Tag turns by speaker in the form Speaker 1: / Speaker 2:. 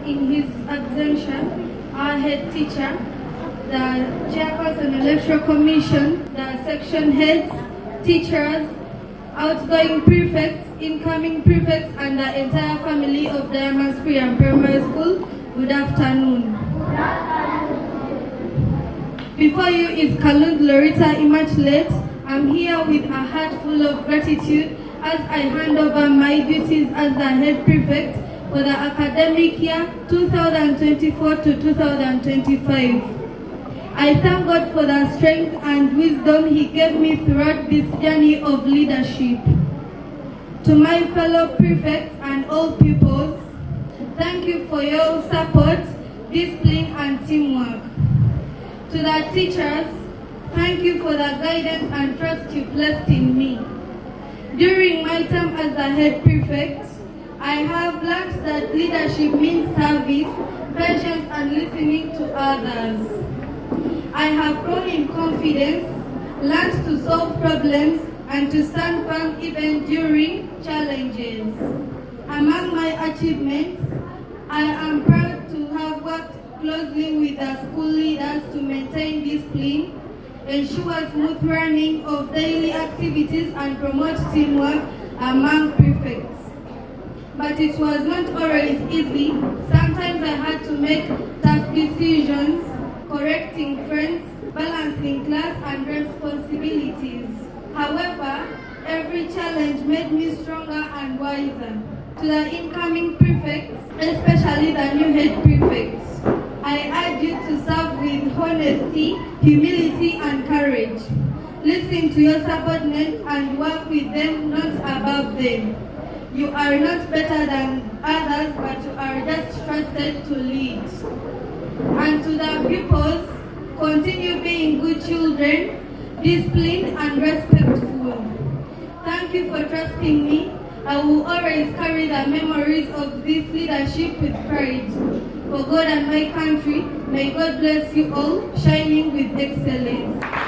Speaker 1: in his absentia, our head teacher, the chairperson electoral commission, the section heads, teachers, outgoing prefects, incoming prefects, and the entire family of Diamond Spring Primary School, good afternoon. Before you is Kalund Lorita Immaculate. I'm here with a heart full of gratitude as I hand over my duties as the head prefect for the academic year 2024 to 2025. I thank God for the strength and wisdom He gave me throughout this journey of leadership. To my fellow prefects and all pupils, thank you for your support, discipline, and teamwork. To the teachers, thank you for the guidance and trust you placed in me. During my time as the head prefect, I have learned that leadership means service, patience, and listening to others. I have grown in confidence, learned to solve problems, and to stand firm even during challenges. Among my achievements, I am proud to have worked closely with the school leaders to maintain discipline, ensure smooth running of daily activities, and promote teamwork among prefects. But it was not always easy. Sometimes I had to make tough decisions, correcting friends, balancing class and responsibilities. However, every challenge made me stronger and wiser. To the incoming prefects, especially the new head prefects, I urge you to serve with honesty, humility, and courage. Listen to your subordinates and work with them, not above them. You are not better than others, but you are just trusted to lead. And to the pupils, continue being good children, disciplined and respectful. Thank you for trusting me. I will always carry the memories of this leadership with pride. For God and my country, may God bless you all, shining with excellence.